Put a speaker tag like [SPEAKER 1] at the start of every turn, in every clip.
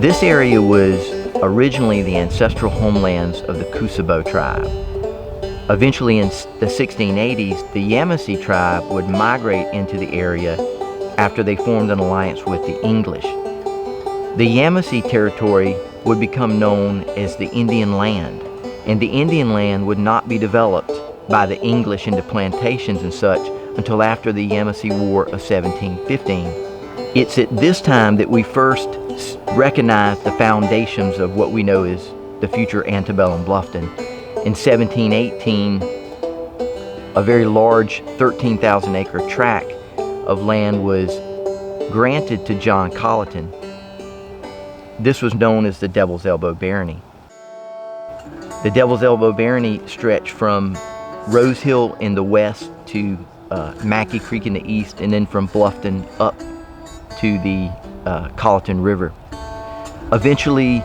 [SPEAKER 1] This area was originally the ancestral homelands of the Kusabo tribe. Eventually in the 1680s, the Yamasee tribe would migrate into the area after they formed an alliance with the English. The Yamasee territory would become known as the Indian land, and the Indian land would not be developed by the English into plantations and such until after the Yamasee War of 1715. It's at this time that we first recognize the foundations of what we know as the future antebellum Bluffton. In 1718, a very large 13,000 acre tract of land was granted to John Colleton. This was known as the Devil's Elbow Barony. The Devil's Elbow Barony stretched from Rose Hill in the west to Mackey Creek in the east, and then from Bluffton up to the Colleton River. Eventually,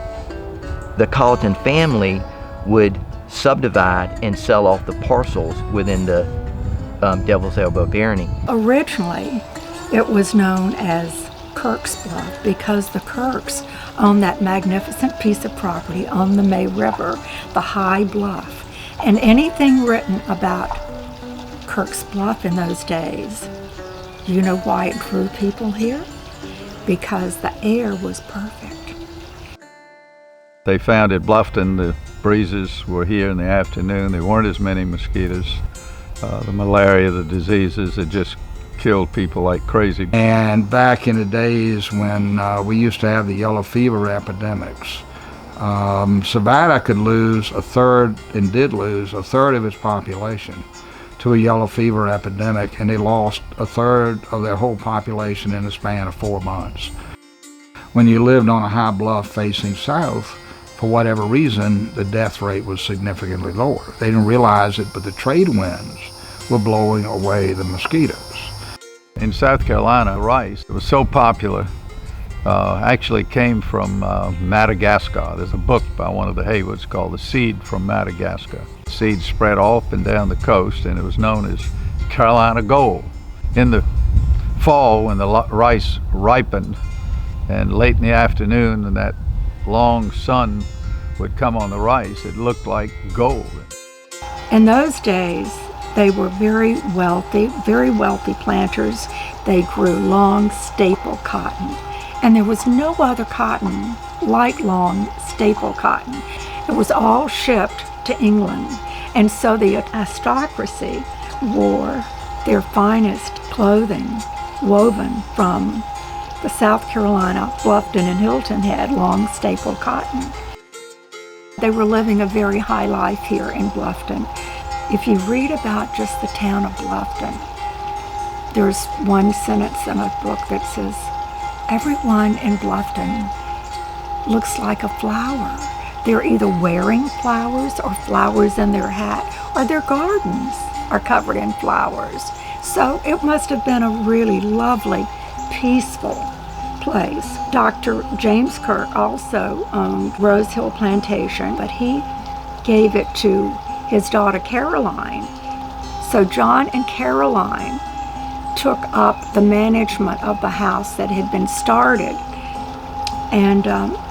[SPEAKER 1] the Colleton family would subdivide and sell off the parcels within the Devil's Elbow Barony.
[SPEAKER 2] Originally, it was known as Kirk's Bluff because the Kirks owned that magnificent piece of property on the May River, the high bluff. And anything written about Kirk's Bluff in those days, you know why it drew people here? Because the air was perfect.
[SPEAKER 3] They found at Bluffton the breezes were here in the afternoon. There weren't as many mosquitoes. The malaria, the diseases had just killed people like crazy.
[SPEAKER 4] And back in the days when we used to have the yellow fever epidemics, Savannah could lose a third, and did lose a third of its population to a yellow fever epidemic, and they lost a third of their whole population in the span of 4 months. When you lived on a high bluff facing south, for whatever reason, the death rate was significantly lower. They didn't realize it, but the trade winds were blowing away the mosquitoes.
[SPEAKER 3] In South Carolina, rice was so popular, actually came from Madagascar. There's a book by one of the Haywoods called The Seed from Madagascar. The seed spread off and down the coast, and it was known as Carolina gold. In the fall, when the rice ripened, and late in the afternoon, and that long sun would come on the rice, it looked like gold.
[SPEAKER 2] In those days, they were very wealthy planters. They grew long staple cotton. And there was no other cotton like long staple cotton. It was all shipped to England. And so the aristocracy wore their finest clothing woven from the South Carolina, Bluffton and Hilton Head long staple cotton. They were living a very high life here in Bluffton. If you read about just the town of Bluffton, there's one sentence in a book that says, everyone in Bluffton looks like a flower. They're either wearing flowers or flowers in their hat, or their gardens are covered in flowers. So it must have been a really lovely, peaceful place. Dr. James Kirk also owned Rose Hill Plantation, but he gave it to his daughter Caroline. So John and Caroline took up the management of the house that had been started. And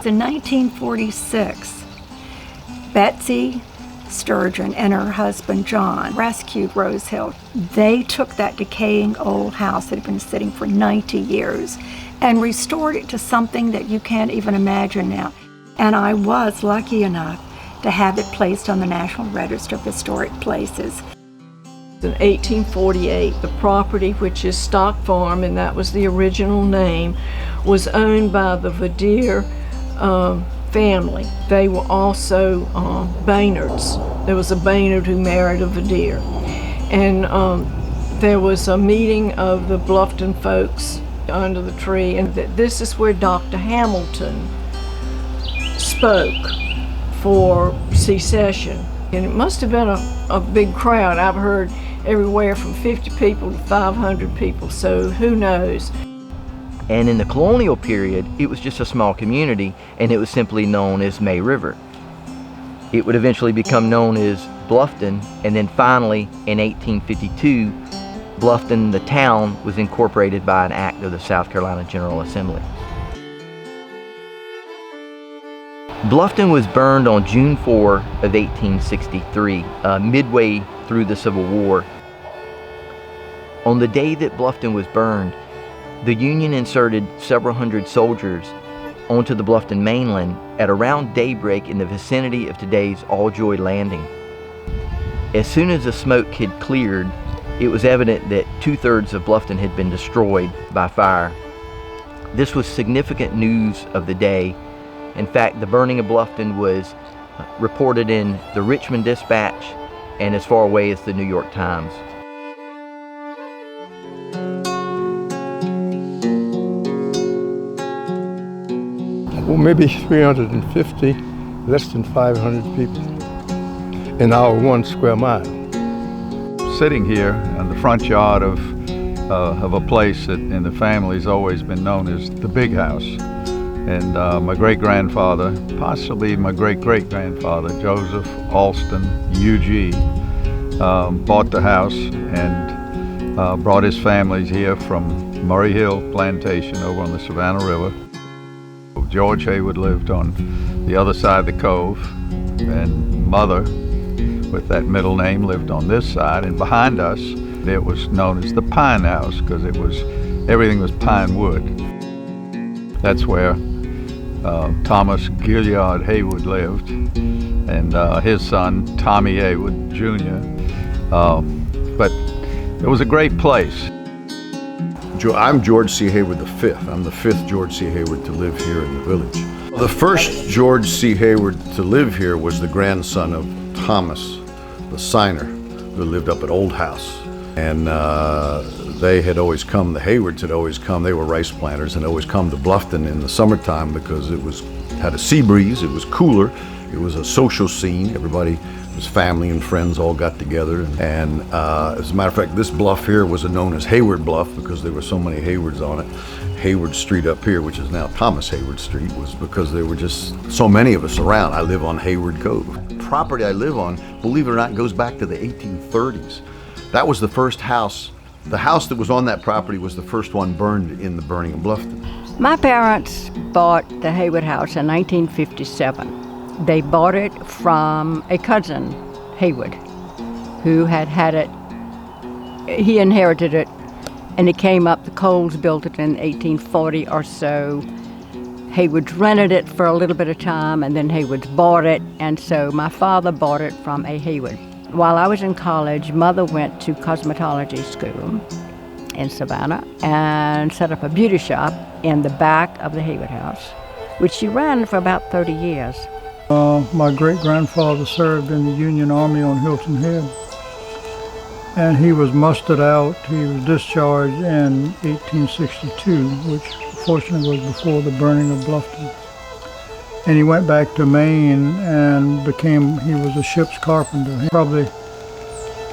[SPEAKER 2] in 1946, Betsy Sturgeon and her husband John rescued Rose Hill. They took that decaying old house that had been sitting for 90 years and restored it to something that you can't even imagine now. And I was lucky enough to have it placed on the National Register of Historic Places.
[SPEAKER 5] In 1848, the property, which is Stock Farm, and that was the original name, was owned by the Vadere family. They were also Baynards. There was a Baynard who married a Vadere. And there was a meeting of the Bluffton folks under the tree, and this is where Dr. Hamilton spoke for secession. And it must have been a big crowd. I've heard everywhere from 50 people to 500 people, so who knows.
[SPEAKER 1] And in the colonial period, it was just a small community, and it was simply known as May River. It would eventually become known as Bluffton, and then finally in 1852, Bluffton, the town, was incorporated by an act of the South Carolina General Assembly. Bluffton was burned on June 4 of 1863, midway through the Civil War. On the day that Bluffton was burned, the Union inserted several hundred soldiers onto the Bluffton mainland at around daybreak in the vicinity of today's Alljoy Landing. As soon as the smoke had cleared, it was evident that 2/3 of Bluffton had been destroyed by fire. This was significant news of the day. In fact, the burning of Bluffton was reported in the Richmond Dispatch and as far away as the New York Times.
[SPEAKER 6] Well, maybe 350, less than 500 people in our 1 square mile.
[SPEAKER 3] Sitting here in the front yard of a place that in the family's always been known as the Big House. And my great-grandfather, possibly my great-great-grandfather, Joseph Alston UG, bought the house and brought his family here from Murray Hill Plantation over on the Savannah River. George Haywood lived on the other side of the cove, and Mother, with that middle name, lived on this side. And behind us, it was known as the Pine House because everything was pine wood. That's where Thomas Gilliard Haywood lived, and his son Tommy Haywood Jr. But it was a great place.
[SPEAKER 7] I'm George C. Hayward V. I'm the 5th George C. Hayward to live here in the village. The first George C. Hayward to live here was the grandson of Thomas, the signer, who lived up at Old House. And they had always come, the Haywards had always come, they were rice planters, and always come to Bluffton in the summertime because it had a sea breeze, it was cooler, it was a social scene, everybody, his family and friends all got together. And as a matter of fact, this bluff here was known as Hayward Bluff because there were so many Haywards on it. Hayward Street up here, which is now Thomas Hayward Street, was because there were just so many of us around. I live on Hayward Cove. The property I live on, believe it or not, goes back to the 1830s. That was the first house. The house that was on that property was the first one burned in the burning of Bluffton.
[SPEAKER 8] My parents bought the Haywood house in 1957. They bought it from a cousin, Haywood, who had it. He inherited it, and it came up. The Coles built it in 1840 or so. Haywoods rented it for a little bit of time, and then Haywoods bought it, and so my father bought it from a Haywood. While I was in college, Mother went to cosmetology school in Savannah and set up a beauty shop in the back of the Haywood house, which she ran for about 30 years.
[SPEAKER 9] My great-grandfather served in the Union Army on Hilton Head, and he was mustered out. He was discharged in 1862, which fortunately was before the burning of Bluffton. And he went back to Maine and he was a ship's carpenter. He probably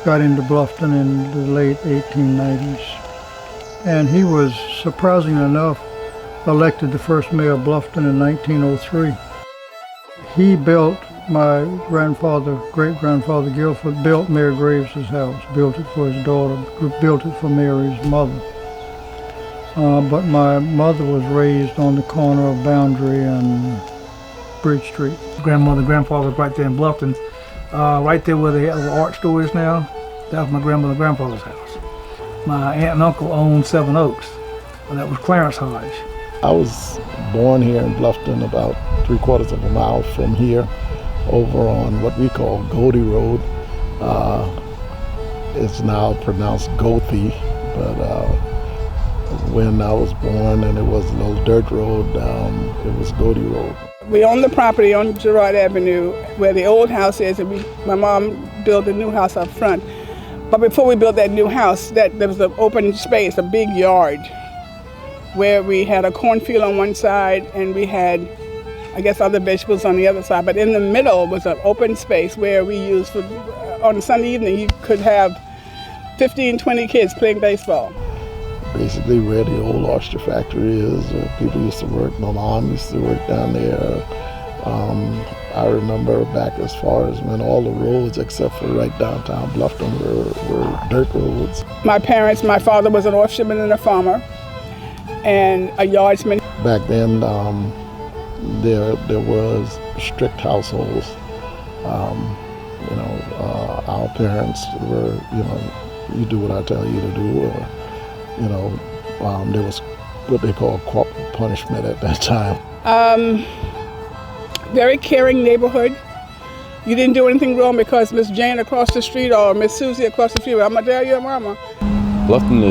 [SPEAKER 9] got into Bluffton in the late 1890s. And he was, surprisingly enough, elected the first mayor of Bluffton in 1903. He built, my grandfather, great-grandfather Guilford, built Mayor Graves' house, built it for his daughter, built it for Mary's mother. But my mother was raised on the corner of Boundary and Bridge Street.
[SPEAKER 10] Grandfather was right there in Bluffton, right there where the art store is now. That was my grandfather's house. My aunt and uncle owned Seven Oaks, and that was Clarence Hodge.
[SPEAKER 6] I was born here in Bluffton, about 3/4 of a mile from here, over on what we call Goldie Road. It's now pronounced Gothi, but when I was born and it was a little dirt road, it was Goldie Road.
[SPEAKER 11] We own the property on Girard Avenue where the old house is, and my mom built a new house up front. But before we built that new house, there was an open space, a big yard, where we had a cornfield on one side and we had, I guess, other vegetables on the other side. But in the middle was an open space where we used for, on a Sunday evening, you could have 15, 20 kids playing baseball.
[SPEAKER 6] Basically where the old oyster factory is, people used to work, my mom used to work down there. I remember back as far as when all the roads except for right downtown Bluffton were dirt roads.
[SPEAKER 11] My father was an offshipman and a farmer and a yardsman.
[SPEAKER 6] Back then, there was strict households. Our parents were, you do what I tell you to do, or, there was what they call corporal punishment at that time.
[SPEAKER 11] Very caring neighborhood. You didn't do anything wrong because Miss Jane across the street or Miss Susie across the street, I'm gonna tell your mama.
[SPEAKER 12] Bluffton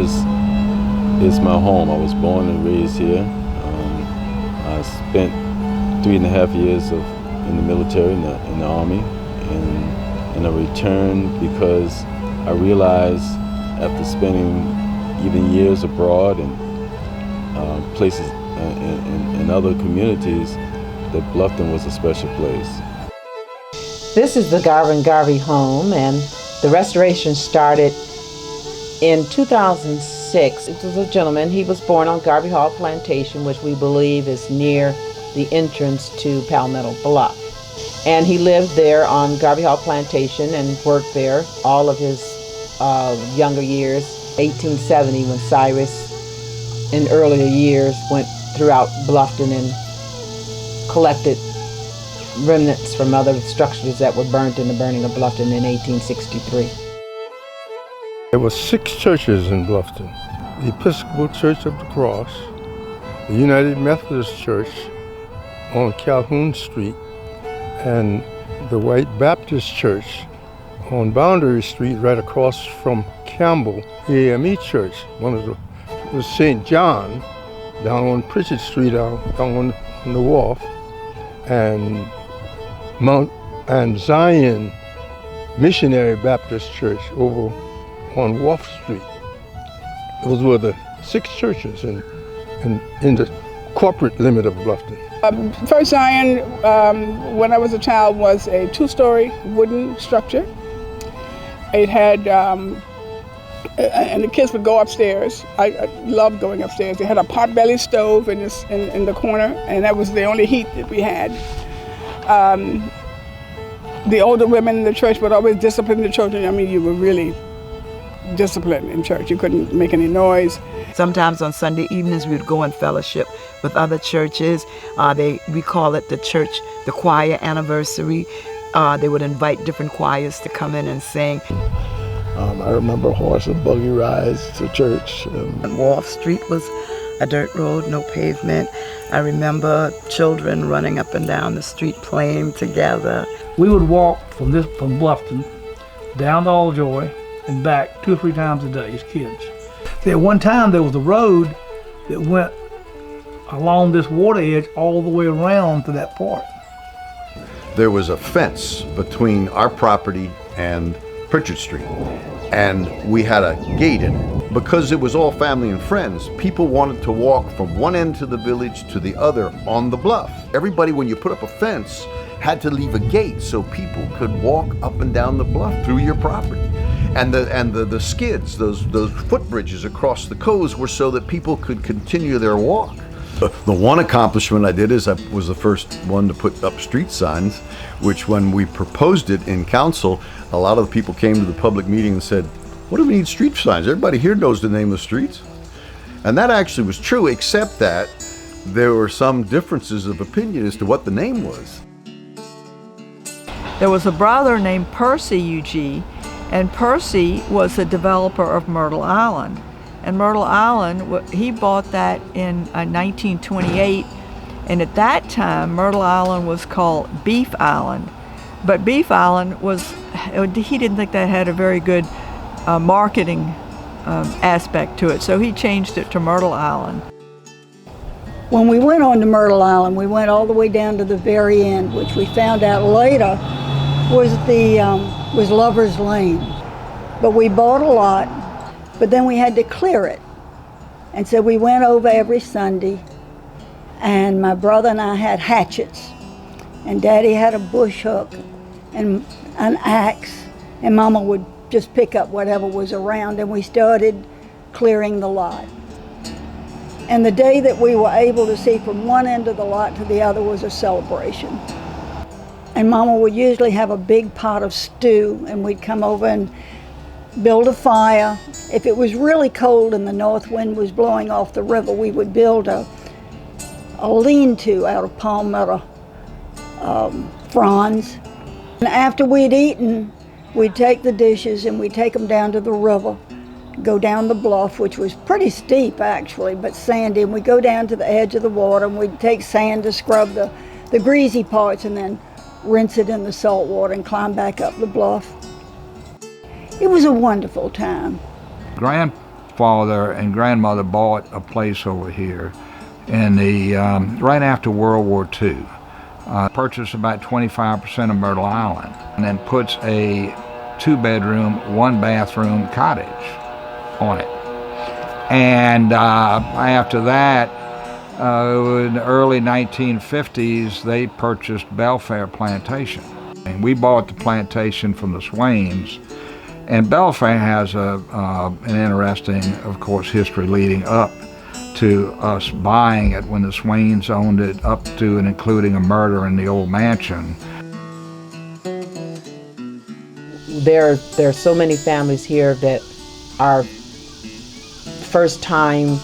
[SPEAKER 12] is my home. I was born and raised here. I spent 3.5 years in the military, in the Army, and I returned because I realized after spending even years abroad and places in other communities that Bluffton was a special place.
[SPEAKER 13] This is the Garvey home, and the restoration started in 2006. It was a gentleman. He was born on Garvey Hall Plantation, which we believe is near the entrance to Palmetto Bluff. And he lived there on Garvey Hall Plantation and worked there all of his younger years. 1870, when Cyrus in earlier years went throughout Bluffton and collected remnants from other structures that were burnt in the burning of Bluffton in 1863.
[SPEAKER 14] There were 6 churches in Bluffton: the Episcopal Church of the Cross, the United Methodist Church on Calhoun Street, and the White Baptist Church on Boundary Street right across from Campbell. The AME Church, one of the, was St. John down on Pritchard Street, down on the wharf, and Zion Missionary Baptist Church over on Wharf Street. Those were the 6 churches in the corporate limit of Bluffton.
[SPEAKER 11] First Zion, when I was a child, was a 2-story wooden structure. It had, and the kids would go upstairs. I loved going upstairs. They had a pot-belly stove in the corner, and that was the only heat that we had. The older women in the church would always discipline the children. I mean, you were really disciplined in church. You couldn't make any noise.
[SPEAKER 15] Sometimes on Sunday evenings we would go in fellowship with other churches. We call it the choir anniversary. They would invite different choirs to come in and sing.
[SPEAKER 6] I remember horse and buggy rides to church.
[SPEAKER 15] And Wharf Street was a dirt road, no pavement. I remember children running up and down the street playing together.
[SPEAKER 10] We would walk from Bluffton down to All Joy and back 2 or 3 times a day as kids. At one time there was a road that went along this water edge all the way around to that part.
[SPEAKER 7] There was a fence between our property and Pritchard Street, and we had a gate in it. Because it was all family and friends, people wanted to walk from one end of the village to the other on the bluff. Everybody, when you put up a fence, had to leave a gate so people could walk up and down the bluff through your property. And the skids, those footbridges across the coves, were so that people could continue their walk. The one accomplishment I did is I was the first one to put up street signs, which when we proposed it in council, a lot of the people came to the public meeting and said, "What do we need street signs? Everybody here knows the name of the streets." And that actually was true, except that there were some differences of opinion as to what the name was.
[SPEAKER 5] There was a brother named Percy UG, and Percy was a developer of Myrtle Island. And Myrtle Island, he bought that in 1928, and at that time Myrtle Island was called Beef Island. But Beef Island he didn't think that had a very good marketing aspect to it, so he changed it to Myrtle Island.
[SPEAKER 2] When we went on to Myrtle Island, we went all the way down to the very end, which we found out later was Lover's Lane. But we bought a lot, but then we had to clear it. And so we went over every Sunday, and my brother and I had hatchets, and Daddy had a bush hook and an axe, and Mama would just pick up whatever was around, and we started clearing the lot. And the day that we were able to see from one end of the lot to the other was a celebration. And Mama would usually have a big pot of stew, and we'd come over and build a fire. If it was really cold and the north wind was blowing off the river, we would build a
[SPEAKER 16] a lean-to out of palmetto fronds. And after we'd eaten, we'd take the dishes and we'd take them down to the river, go down the bluff, which was pretty steep actually, but sandy, and we'd go down to the edge of the water and we'd take sand to scrub the greasy parts and then rinse it in the salt water and climb back up the bluff. It was a wonderful time.
[SPEAKER 4] Grandfather and grandmother bought a place over here in the right after World War II. Purchased about 25% of Myrtle Island, and then puts a 2-bedroom, 1-bathroom cottage on it. And after that, in the early 1950s, they purchased Belfair Plantation. And we bought the plantation from the Swains. And Belfair has an interesting, of course, history leading up to us buying it when the Swains owned it, up to and including a murder in the old mansion.
[SPEAKER 13] There are so many families here that are first-time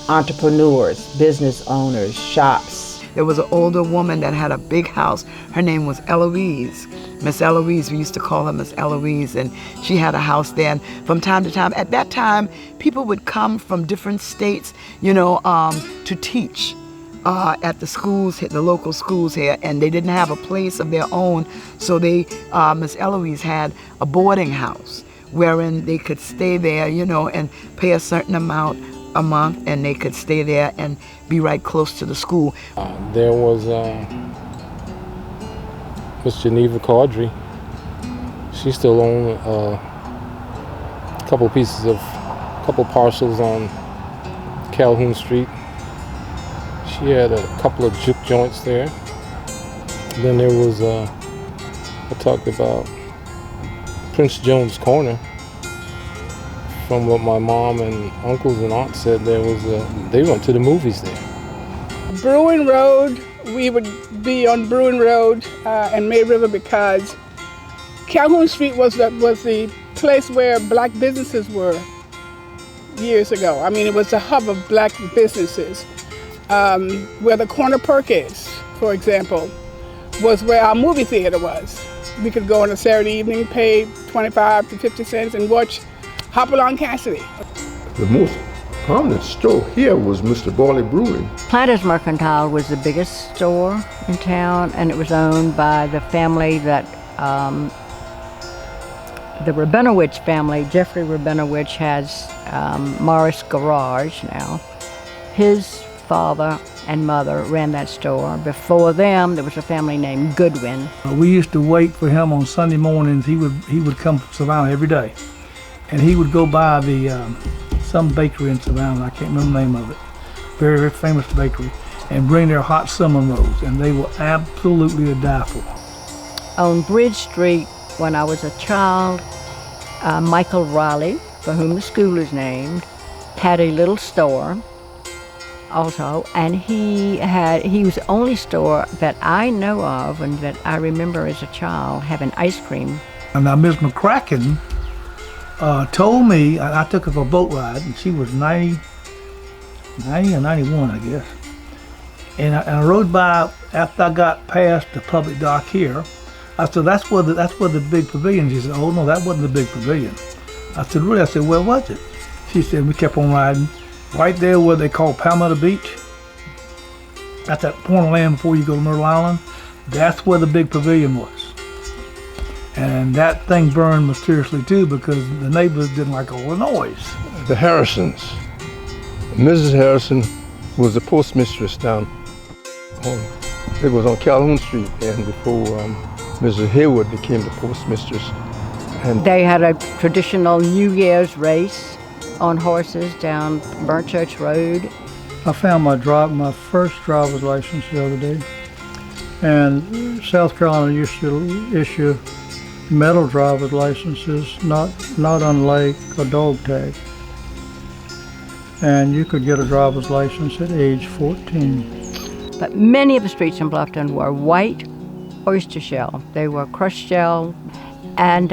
[SPEAKER 13] entrepreneurs, business owners, shops.
[SPEAKER 15] There was an older woman that had a big house. Her name was Eloise. Miss Eloise, we used to call her Miss Eloise, and she had a house there. And from time to time, at that time, people would come from different states, to teach at the schools, the local schools here, and they didn't have a place of their own. So Miss Eloise had a boarding house wherein they could stay there, and pay a certain amount a month, and they could stay there and be right close to the school.
[SPEAKER 17] There was Miss Geneva Caudry. She still owned a couple parcels on Calhoun Street. She had a couple of juke joints there. Then there was, I talked about Prince Jones Corner. From what my mom and uncles and aunts said, they went to the movies there.
[SPEAKER 11] Bruin Road, we would be on Bruin Road and May River because Calhoun Street was the place where black businesses were years ago. I mean, it was a hub of black businesses. Where the Corner Perk is, for example, was where our movie theater was. We could go on a Saturday evening, pay 25 to 50 cents and watch Hopalong Cassidy.
[SPEAKER 14] The most prominent store here was Mr. Barley Brewing.
[SPEAKER 8] Planters Mercantile was the biggest store in town, and it was owned by the family that, the Rabinowitz family. Jeffrey Rabinowitz has Morris Garage now. His father and mother ran that store. Before them, there was a family named Goodwin.
[SPEAKER 10] We used to wait for him on Sunday mornings. He would come to Savannah every day. And he would go by some bakery in Savannah, I can't remember the name of it, very, very famous bakery, and bring their hot cinnamon rolls, and they were absolutely to die for.
[SPEAKER 8] On Bridge Street, when I was a child, Michael Riley, for whom the school is named, had a little store also, and he was the only store that I know of and that I remember as a child having ice cream.
[SPEAKER 10] And now Ms. McCracken told me, I took her for a boat ride, and she was 90 or 91, I guess. And I rode by after I got past the public dock here. I said, that's where the big pavilion is. She said, oh no, that wasn't the big pavilion. I said, really? I said, where was it? She said, we kept on riding. Right there where they call Palmetto Beach. That's that point of land before you go to Myrtle Island. That's where the big pavilion was. And that thing burned mysteriously too because the neighbors didn't like all the noise.
[SPEAKER 14] The Harrisons. Mrs. Harrison was the postmistress down it was on Calhoun Street, and before Mrs. Hayward became the postmistress. And
[SPEAKER 8] they had a traditional New Year's race on horses down Burnt Church Road.
[SPEAKER 9] I found my first driver's license the other day, and South Carolina used to issue metal driver's licenses, not unlike a dog tag. And you could get a driver's license at age 14.
[SPEAKER 8] But many of the streets in Bluffton were white oyster shell. They were crushed shell. And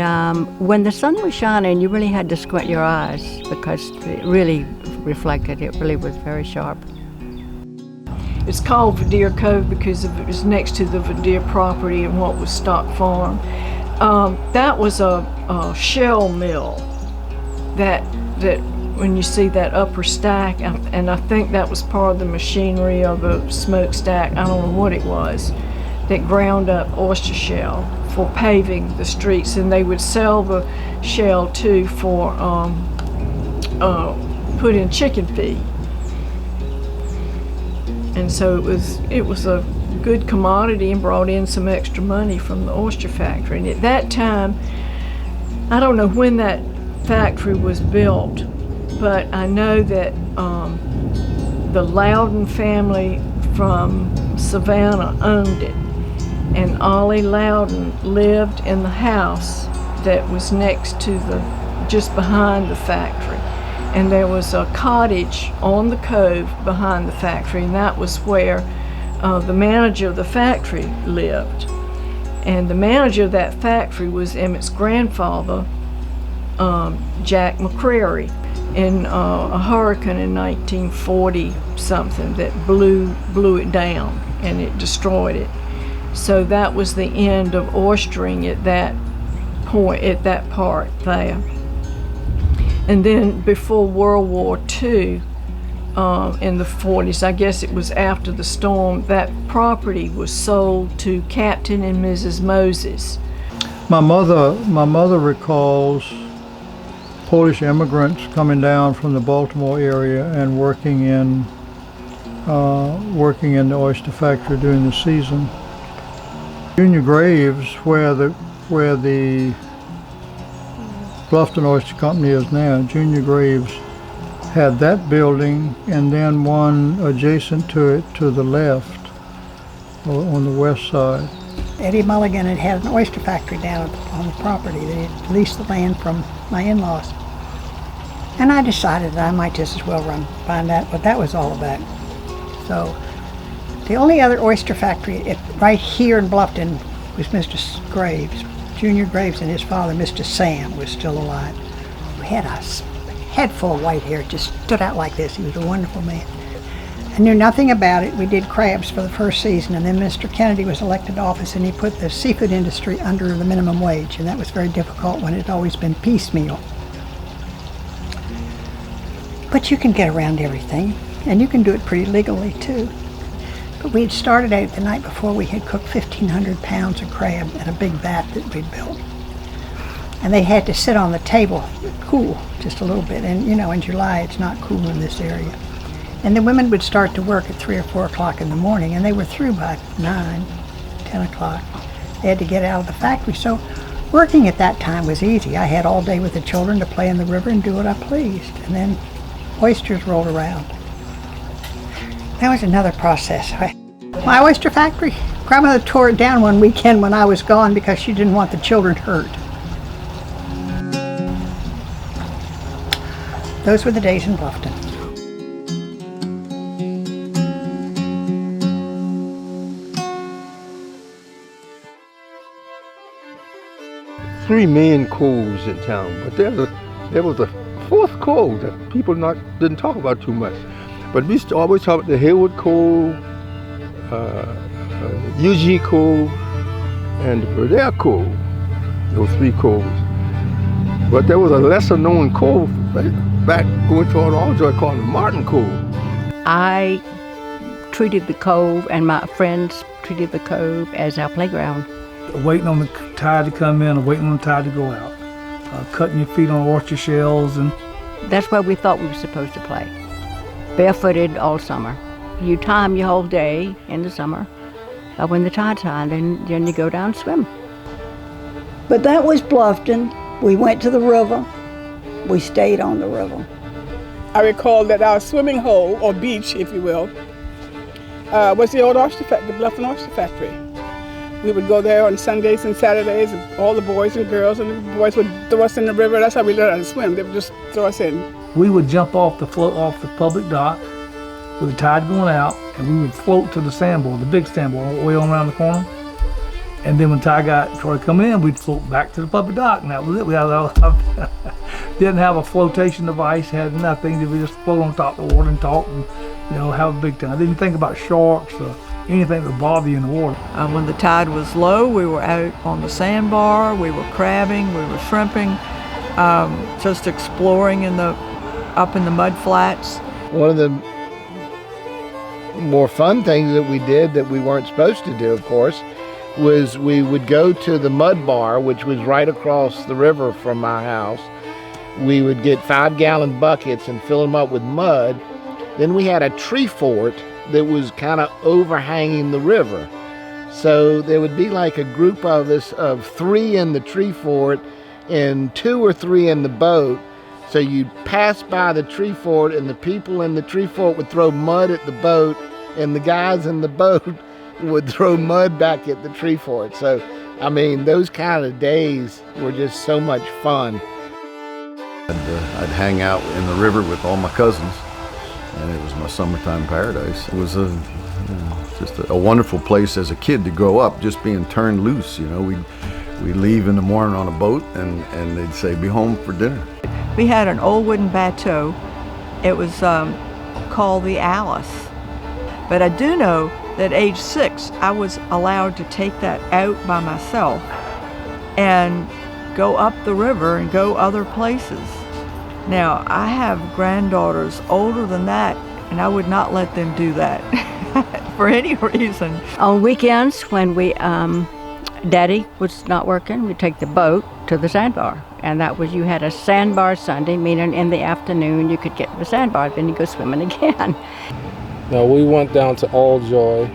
[SPEAKER 8] when the sun was shining, you really had to squint your eyes because it really reflected. It really was very sharp.
[SPEAKER 5] It's called Verdier Cove because it was next to the Verdier property and what was Stock Farm. That was a shell mill that when you see that upper stack, and I think that was part of the machinery of a smokestack, I don't know what it was, that ground up oyster shell for paving the streets, and they would sell the shell too for put in chicken feed. And so it was a good commodity and brought in some extra money from the oyster factory. And at that time, I don't know when that factory was built, but I know that the Loudon family from Savannah owned it. And Ollie Loudon lived in the house that was next to just behind the factory. And there was a cottage on the cove behind the factory, and that was where the manager of the factory lived. And the manager of that factory was Emmett's grandfather, Jack McCrary, in a hurricane in 1940 something that blew it down and it destroyed it. So that was the end of oystering at that point, at that part there. And then before World War II, in the 40s, I guess it was after the storm, that property was sold to Captain and Mrs. Moses.
[SPEAKER 9] My mother recalls Polish immigrants coming down from the Baltimore area and working in the oyster factory during the season. Junior Graves, where the Bluffton Oyster Company is now, Junior Graves had that building and then one adjacent to it to the left on the west side.
[SPEAKER 18] Eddie Mulligan had an oyster factory down on the property. They had leased the land from my in-laws. And I decided that I might just as well find out what that was all about. So the only other oyster factory right here in Bluffton was Mr. Graves. Junior Graves and his father, Mr. Sam, was still alive. We had a head full of white hair. It just stood out like this. He was a wonderful man. I knew nothing about it. We did crabs for the first season, and then Mr. Kennedy was elected to office, and he put the seafood industry under the minimum wage, and that was very difficult when it had always been piecemeal. But you can get around everything, and you can do it pretty legally too. But we had started out the night before. We had cooked 1,500 pounds of crab in a big vat that we'd built. And they had to sit on the table, cool, just a little bit. And you know, in July, it's not cool in this area. And the women would start to work at 3 or 4 o'clock in the morning, and they were through by 9, 10 o'clock. They had to get out of the factory. So working at that time was easy. I had all day with the children to play in the river and do what I pleased. And then oysters rolled around. That was another process. My oyster factory, grandmother tore it down one weekend when I was gone because she didn't want the children hurt. Those were the days in Bluffton.
[SPEAKER 14] Three main coves in town, but there was a fourth cove that people didn't talk about too much. But we used to always talk about the Hayward Cove, UG Cove, and the Verdier Cove, those 3 coves. But there was a lesser known cove back going toward Alljoy called the Martin Cove.
[SPEAKER 8] I treated the cove, and my friends treated the cove as our playground.
[SPEAKER 10] Waiting on the tide to come in or waiting on the tide to go out. Cutting your feet on oyster shells. And
[SPEAKER 8] that's where we thought we were supposed to play. Barefooted all summer. You time your whole day in the summer. When the tide's high, then you go down and swim.
[SPEAKER 16] But that was Bluffton. We went to the river. We stayed on the river.
[SPEAKER 11] I recall that our swimming hole, or beach, if you will, was the old oyster factory, the Bluffton Oyster Factory. We would go there on Sundays and Saturdays, and all the boys and girls, and the boys would throw us in the river. That's how we learned how to swim. They would just throw us in.
[SPEAKER 10] We would jump off the public dock with the tide going out, and we would float to the sandbar, the big sandbar, way on around the corner. And then when the tide started coming in, we'd float back to the public dock, and that was it. We didn't have a flotation device, had nothing. We just float on top of the water and talk, and have a big time. I didn't think about sharks or anything that would bother you in the water.
[SPEAKER 5] When the tide was low, we were out on the sandbar, we were crabbing, we were shrimping, just exploring up in the mud flats.
[SPEAKER 19] One of the more fun things that we did that we weren't supposed to do, of course, was we would go to the mud bar, which was right across the river from my house. We would get 5-gallon buckets and fill them up with mud. Then we had a tree fort that was kind of overhanging the river. So there would be like a group of us of 3 in the tree fort and 2 or 3 in the boat. So you'd pass by the tree fort and the people in the tree fort would throw mud at the boat and the guys in the boat would throw mud back at the tree fort. So, I mean, those kind of days were just so much fun.
[SPEAKER 7] I'd hang out in the river with all my cousins, and it was my summertime paradise. It was just a wonderful place as a kid to grow up, just being turned loose. We'd leave in the morning on a boat, and they'd say, "Be home for dinner."
[SPEAKER 5] We had an old wooden bateau. It was called the Alice. But I do know that at age 6, I was allowed to take that out by myself and go up the river and go other places. Now, I have granddaughters older than that, and I would not let them do that for any reason.
[SPEAKER 8] On weekends, when Daddy was not working, we'd take the boat to the sandbar. And that was, you had a sandbar Sunday, meaning in the afternoon you could get to the sandbar, then you go swimming again.
[SPEAKER 17] Now, we went down to All Joy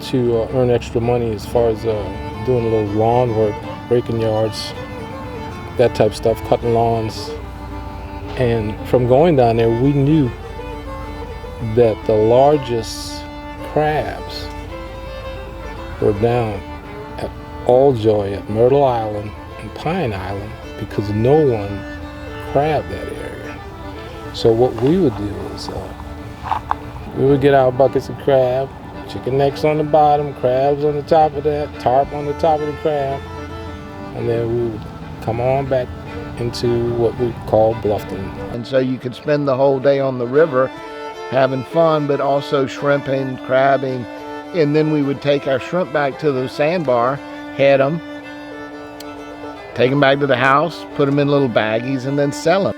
[SPEAKER 17] to earn extra money as far as doing a little lawn work, breaking yards, that type of stuff, cutting lawns. And from going down there, we knew that the largest crabs were down at All Joy at Myrtle Island and Pine Island because no one crabbed that area. So what we would do is we would get our buckets of crab, chicken necks on the bottom, crabs on the top of that, tarp on the top of the crab, and then we would come on back into what we call Bluffton.
[SPEAKER 19] And so you could spend the whole day on the river having fun, but also shrimping, crabbing, and then we would take our shrimp back to the sandbar, head them, take them back to the house, put them in little baggies, and then sell them.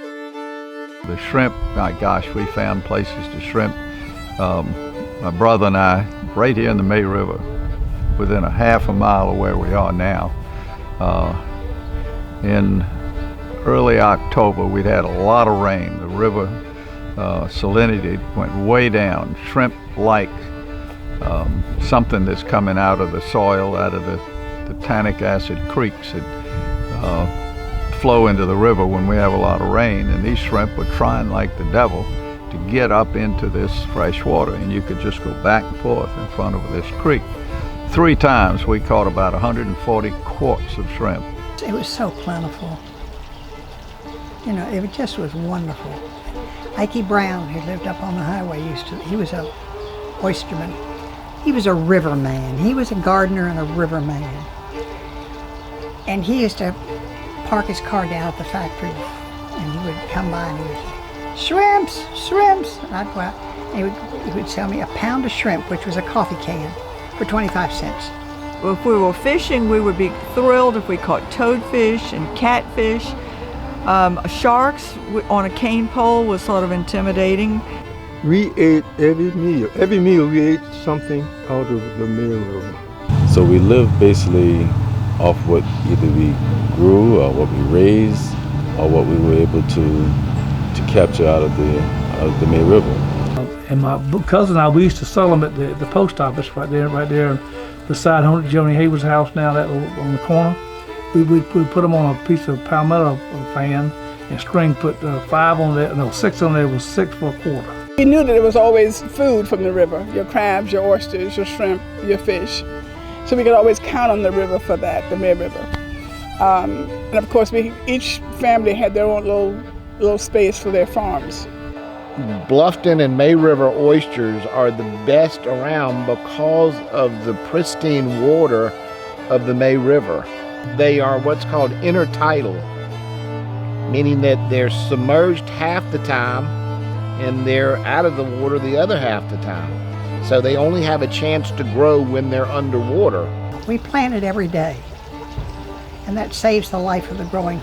[SPEAKER 3] The shrimp, my gosh, we found places to shrimp. My brother and I, right here in the May River, within a half a mile of where we are now. In early October, we'd had a lot of rain. The river salinity went way down. Shrimp like something that's coming out of the soil, out of the tannic acid creeks that flow into the river when we have a lot of rain. And these shrimp were trying like the devil to get up into this fresh water, and you could just go back and forth in front of this creek. 3 times we caught about 140 quarts of shrimp.
[SPEAKER 18] It was so plentiful. It just was wonderful. Ikey Brown, who lived up on the highway, he was a oysterman. He was a river man. He was a gardener and a river man. And he used to park his car down at the factory, and he would come by and he would say, "Shrimps, shrimps." And I'd go out, and he would sell me a pound of shrimp, which was a coffee can, for 25 cents.
[SPEAKER 5] Well, if we were fishing, we would be thrilled if we caught toadfish and catfish. Sharks on a cane pole was sort of intimidating.
[SPEAKER 14] We ate every meal. Every meal we ate something out of the May River.
[SPEAKER 12] So we lived basically off what either we grew or what we raised or what we were able to capture out of the May River.
[SPEAKER 10] And my cousin and I, we used to sell them at the post office right there beside Joni Hayward's house now, that on the corner. We'd put them on a piece of palmetto fan and put 5 on there, no, 6 on there, was 6 for a quarter.
[SPEAKER 11] We knew that there was always food from the river, your crabs, your oysters, your shrimp, your fish. So we could always count on the river for that, the May River. And of course, each family had their own little space for their farms.
[SPEAKER 19] Bluffton and May River oysters are the best around because of the pristine water of the May River. They are what's called intertidal, meaning that they're submerged half the time and they're out of the water the other half the time. So they only have a chance to grow when they're underwater.
[SPEAKER 18] We plant it every day, and that saves the life of the growing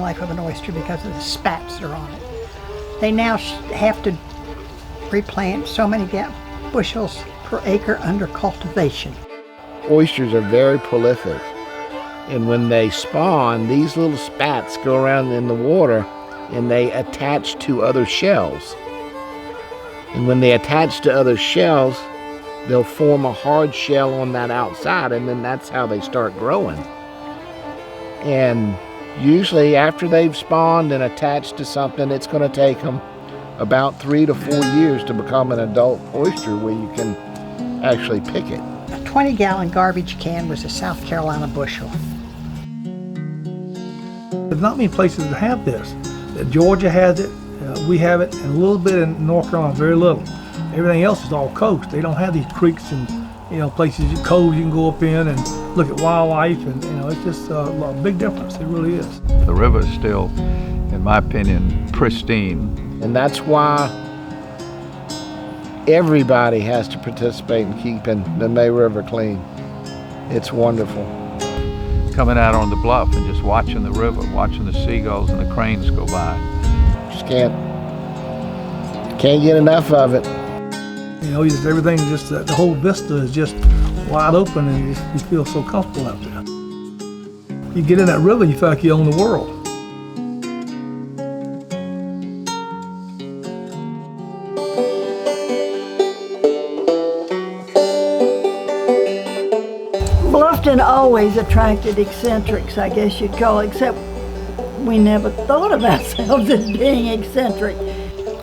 [SPEAKER 18] life of an oyster because of the spats that are on it. They now have to replant so many bushels per acre under cultivation.
[SPEAKER 19] Oysters are very prolific, and when they spawn, these little spats go around in the water and they attach to other shells. And when they attach to other shells, they'll form a hard shell on that outside, and then that's how they start growing. And usually after they've spawned and attached to something, it's going to take them about 3 to 4 years to become an adult oyster where you can actually pick it.
[SPEAKER 18] A 20-gallon garbage can was a South Carolina bushel.
[SPEAKER 10] There's not many places that have this. Georgia has it, we have it, and a little bit in North Carolina, very little. Everything else is all coast. They don't have these creeks and places, coves you can go up in and look at wildlife, and it's just a big difference. It really is.
[SPEAKER 3] The river is still, in my opinion, pristine.
[SPEAKER 19] And that's why everybody has to participate in keeping the May River clean. It's wonderful.
[SPEAKER 3] Coming out on the bluff and just watching the river, watching the seagulls and the cranes go by.
[SPEAKER 19] Just can't get enough of it.
[SPEAKER 10] Just everything, just the whole vista is just wide open, and you feel so comfortable out there. You get in that river, you feel like you own the world.
[SPEAKER 16] Bluffton always attracted eccentrics, I guess you'd call it, except we never thought of ourselves as being eccentric.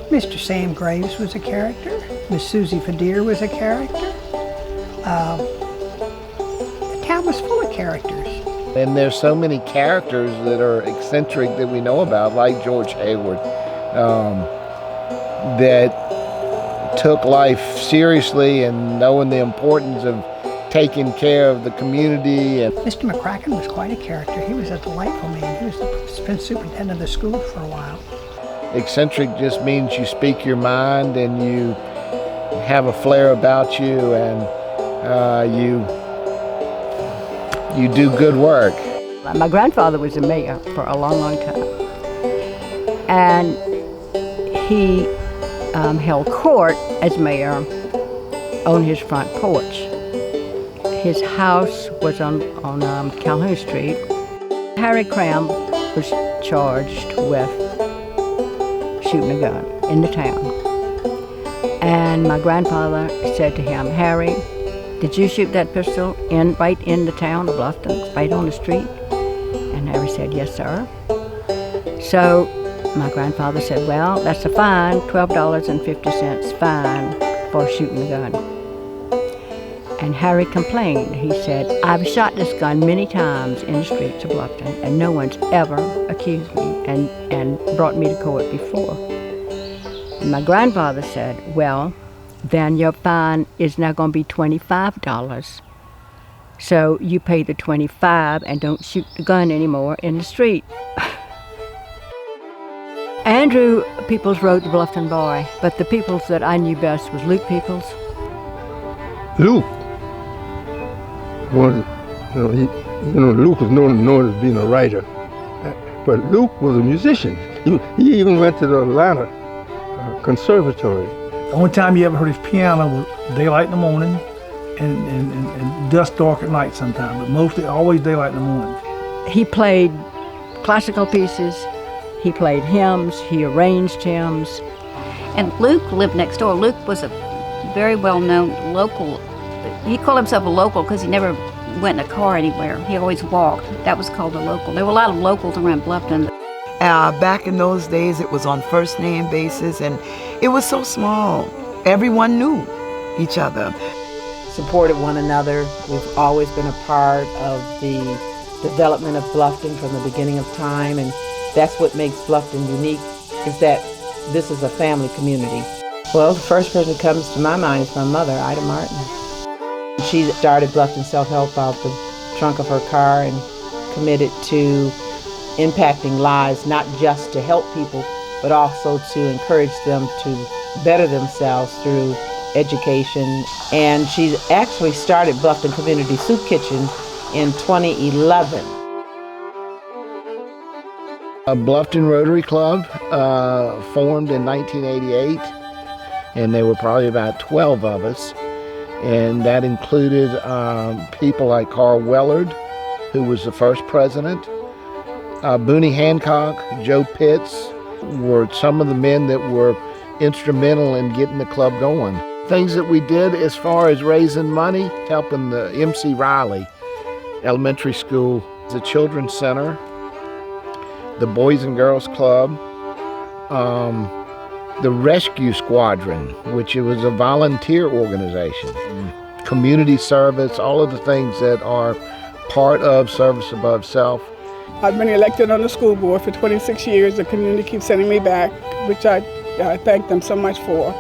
[SPEAKER 18] Mr. Sam Graves was a character. Miss Susie Fadir was a character. The town was full of characters.
[SPEAKER 19] And there's so many characters that are eccentric that we know about, like George Hayward, that took life seriously and knowing the importance of taking care of the community. And
[SPEAKER 18] Mr. McCracken was quite a character. He was a delightful man. He was the superintendent of the school for a while.
[SPEAKER 19] Eccentric just means you speak your mind and you have a flair about you, and you do good work.
[SPEAKER 8] My grandfather was a mayor for a long, long time, and he held court as mayor on his front porch. His house was on Calhoun Street. Harry Cram was charged with shooting a gun in the town. And my grandfather said to him, "Harry, did you shoot that pistol right in the town of Bluffton, right on the street?" And Harry said, "Yes, sir." So my grandfather said, "Well, that's a fine, $12.50 fine for shooting a gun." And Harry complained. He said, "I've shot this gun many times in the streets of Bluffton, and no one's ever accused me and brought me to court before." And my grandfather said, "Well, then your fine is now going to be $25. So you pay the $25 and don't shoot the gun anymore in the street." Andrew Peoples wrote The Bluffton Boy, but the Peoples that I knew best was Luke Peoples.
[SPEAKER 14] Luke was, Luke was known as being a writer, but Luke was a musician. He even went to the Atlanta Conservatory.
[SPEAKER 10] The only time you ever heard his piano was daylight in the morning and dusk dark at night sometimes, but mostly always daylight in the morning.
[SPEAKER 8] He played classical pieces, he played hymns, he arranged hymns.
[SPEAKER 20] And Luke lived next door. Luke was a very well-known local. He called himself a local because he never went in a car anywhere. He always walked. That was called a local. There were a lot of locals around Bluffton.
[SPEAKER 15] Back in those days, it was on first name basis, and it was so small. Everyone knew each other.
[SPEAKER 13] Supported one another. We've always been a part of the development of Bluffton from the beginning of time, and that's what makes Bluffton unique, is that this is a family community. Well, the first person that comes to my mind is my mother, Ida Martin. She started Bluffton Self-Help out the trunk of her car and committed to impacting lives, not just to help people, but also to encourage them to better themselves through education. And she actually started Bluffton Community Soup Kitchen in 2011.
[SPEAKER 19] Bluffton Rotary Club formed in 1988, and there were probably about 12 of us. And that included people like Carl Wellard, who was the first president. Booney Hancock, Joe Pitts were some of the men that were instrumental in getting the club going. Things that we did as far as raising money, helping the MC Riley Elementary School, the Children's Center, the Boys and Girls Club, the Rescue Squadron, which was a volunteer organization, community service, all of the things that are part of Service Above Self.
[SPEAKER 11] I've been elected on the school board for 26 years. The community keeps sending me back, which I thank them so much for.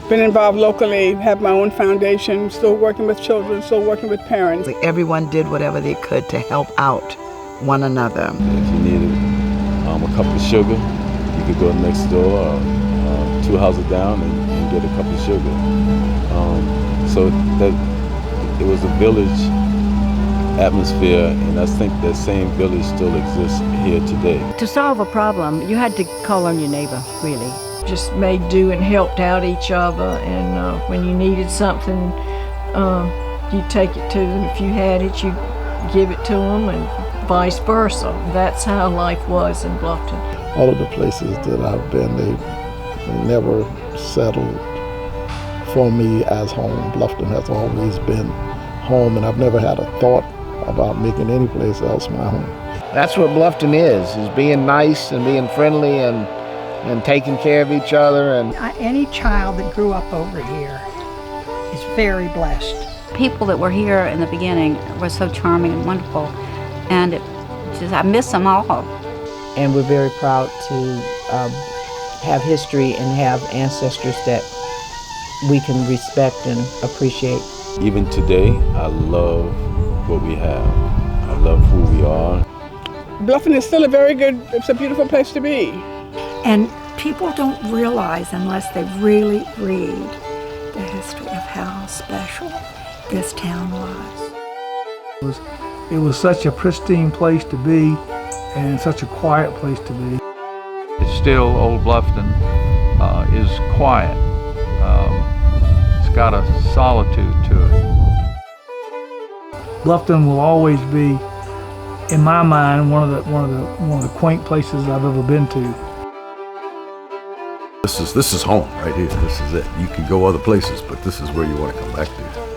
[SPEAKER 11] Been involved locally, have my own foundation, still working with children, still working with parents.
[SPEAKER 15] Everyone did whatever they could to help out one another.
[SPEAKER 12] If you needed a cup of sugar, you could go next door, 2 houses down, and get a cup of sugar. So that it was a village atmosphere, and I think that same village still exists here today.
[SPEAKER 8] To solve a problem, you had to call on your neighbor, really.
[SPEAKER 5] Just made do and helped out each other, and when you needed something, you'd take it to them. If you had it, you'd give it to them, and vice versa. That's how life was in Bluffton.
[SPEAKER 6] All of the places that I've been, they never settled for me as home. Bluffton has always been home, and I've never had a thought about making any place else my home.
[SPEAKER 19] That's what Bluffton is being nice and being friendly and taking care of each other. And
[SPEAKER 18] Any child that grew up over here is very blessed.
[SPEAKER 20] People that were here in the beginning were so charming and wonderful, and I miss them all.
[SPEAKER 13] And we're very proud to have history and have ancestors that we can respect and appreciate.
[SPEAKER 12] Even today, I love what we have. I love who we are.
[SPEAKER 11] Bluffton is still it's a beautiful place to be.
[SPEAKER 2] And people don't realize unless they really read the history of how special this town was.
[SPEAKER 10] It was such a pristine place to be and such a quiet place to be.
[SPEAKER 3] It's still, Old Bluffton is quiet. It's got a solitude to it.
[SPEAKER 10] Bluffton will always be, in my mind, one of the quaint places I've ever been to.
[SPEAKER 7] This is home right here. This is it. You can go other places, but this is where you want to come back to.